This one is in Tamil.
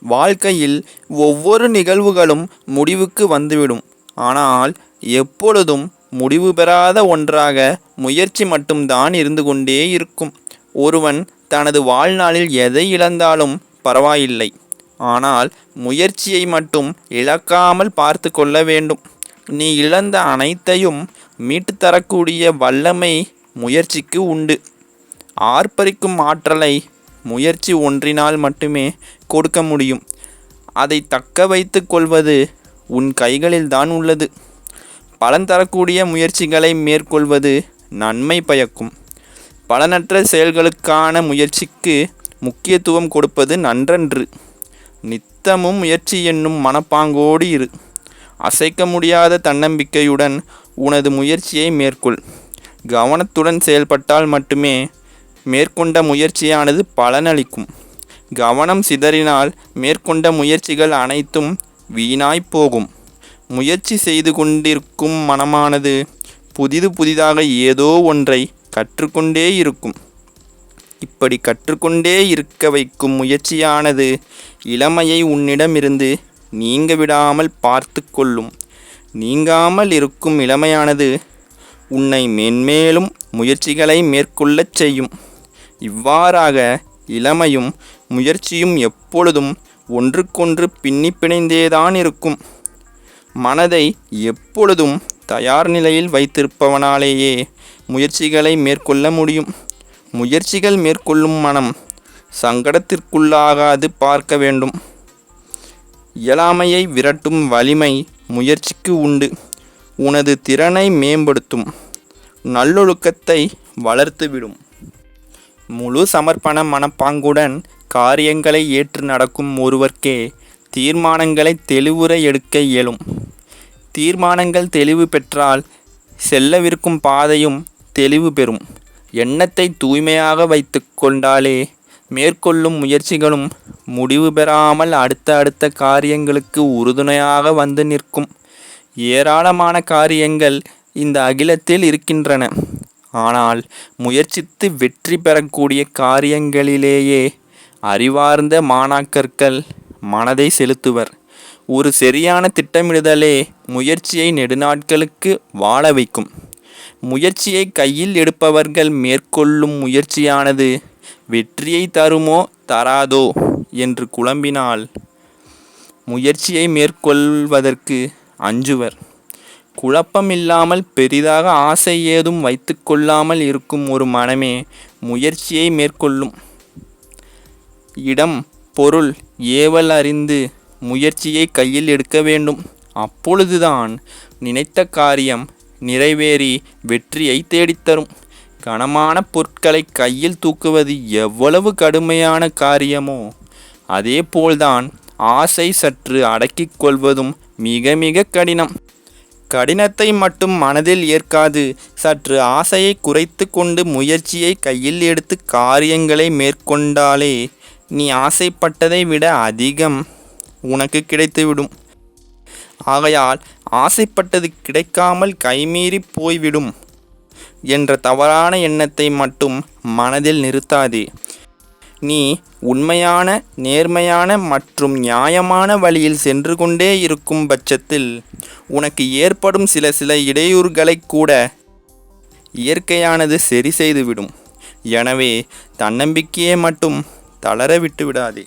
வாழ்க்கையில் ஒவ்வொரு நிகழ்வுகளும் முடிவுக்கு வந்துவிடும். ஆனால் எப்பொழுதும் முடிவு பெறாத ஒன்றாக முயற்சி மட்டும்தான் இருந்து கொண்டே இருக்கும். ஒருவன் தனது வாழ்நாளில் எதை இழந்தாலும் பரவாயில்லை, ஆனால் முயற்சியை மட்டும் இழக்காமல் பார்த்து கொள்ள வேண்டும். நீ இழந்த அனைத்தையும் மீட்டுத் தரக்கூடிய வல்லமை முயற்சிக்கு உண்டு. ஆர்ப்பரிக்கும் ஆற்றலை முயற்சி ஒன்றினால் மட்டுமே கொடுக்க முடியும். அதை தக்க வைத்து கொள்வது உன் கைகளில்தான் உள்ளது. பலன் தரக்கூடிய முயற்சிகளை மேற்கொள்வது நன்மை பயக்கும். பலனற்ற செயல்களுக்கான முயற்சிக்கு முக்கியத்துவம் கொடுப்பது நன்றன்று. நித்தமும் முயற்சி என்னும் மனப்பாங்கோடு இரு. அசைக்க முடியாத தன்னம்பிக்கையுடன் உனது முயற்சியை மேற்கொள். கவனத்துடன் செயல்பட்டால் மட்டுமே மேற்கொண்ட முயற்சியானது பலனளிக்கும். கவனம் சிதறினால் மேற்கொண்ட முயற்சிகள் அனைத்தும் வீணாய் போகும். முயற்சி செய்து கொண்டிருக்கும் மனமானது புதிதாக ஏதோ ஒன்றை கற்றுக்கொண்டே இருக்கும். இப்படி கற்றுக்கொண்டே இருக்க வைக்கும் முயற்சியானது இளமையை உன்னிடமிருந்து நீங்க விடாமல் பார்த்து கொள்ளும். நீங்காமல் இருக்கும் இளமையானது உன்னை மென்மேலும் முயற்சிகளை மேற்கொள்ளச் செய்யும். இவ்வாறாக இளமையும் முயற்சியும் எப்பொழுதும் ஒன்றுக்கொன்று பின்னி பிணைந்தேதான் இருக்கும். மனதை எப்பொழுதும் தயார் நிலையில் வைத்திருப்பவனாலேயே முயற்சிகளை மேற்கொள்ள முடியும். முயற்சிகள் மேற்கொள்ளும் மனம் சங்கடத்திற்குள்ளாகாது பார்க்க வேண்டும். இயலாமையை விரட்டும் வலிமை முயற்சிக்கு உண்டு. உனது திறனை மேம்படுத்தும். நல்லொழுக்கத்தை வளர்த்துவிடும். முழு சமர்ப்பண மனப்பாங்குடன் காரியங்களை ஏற்று நடக்கும் ஒருவர்க்கே தீர்மானங்களை தெளிவுற எடுக்க இயலும். தீர்மானங்கள் தெளிவு பெற்றால் செல்லவிருக்கும் பாதையும் தெளிவு பெறும். எண்ணத்தை தூய்மையாக வைத்து கொண்டாலே மேற்கொள்ளும் முயற்சிகளும் முடிவு பெறாமல் அடுத்த காரியங்களுக்கு உறுதுணையாக வந்து நிற்கும். ஏராளமான காரியங்கள் இந்த அகிலத்தில் இருக்கின்றன. ஆனால் முயற்சித்து வெற்றி பெறக்கூடிய காரியங்களிலேயே அறிவார்ந்த மாணாக்கர்கள் மனதை செலுத்துவர். ஒரு சரியான திட்டமிடுதலே முயற்சியை நெடுநாட்களுக்கு வாழ வைக்கும். முயற்சியை கையில் எடுப்பவர்கள் மேற்கொள்ளும் முயற்சியானது வெற்றியை தருமோ தராதோ என்று குழம்பினால் முயற்சியை மேற்கொள்வதற்கு அஞ்சுவர். குழப்பமில்லாமல் பெரிதாக ஆசை ஏதும் வைத்து கொள்ளாமல் இருக்கும் ஒரு மனமே முயற்சியை மேற்கொள்ளும். இடம் பொருள் ஏவல் அறிந்து முயற்சியை கையில் எடுக்க வேண்டும். அப்பொழுதுதான் நினைத்த காரியம் நிறைவேறி வெற்றியை தேடித்தரும். கனமான பொருட்களை கையில் தூக்குவது எவ்வளவு கடுமையான காரியமோ அதே போல்தான் ஆசை சற்று அடக்கிக் கொள்வதும் மிக கடினம். கடினத்தை மட்டும் மனதில் ஏற்காது சற்று ஆசையை குறைத்து கொண்டு முயற்சியை கையில் எடுத்து காரியங்களை மேற்கொண்டாலே நீ ஆசைப்பட்டதை விட அதிகம் உனக்கு கிடைத்துவிடும். ஆகையால் ஆசைப்பட்டது கிடைக்காமல் கைமீறி போய்விடும் என்ற தவறான எண்ணத்தை மட்டும் மனதில் நிறுத்தாதே. நீ உண்மையான, நேர்மையான மற்றும் நியாயமான வழியில் சென்று கொண்டே இருக்கும் பட்சத்தில் உனக்கு ஏற்படும் சில இடையூறுகளை கூட இயற்கையானது சரி செய்துவிடும். எனவே தன்னம்பிக்கையை மட்டும் தளர விட்டு விடாதே.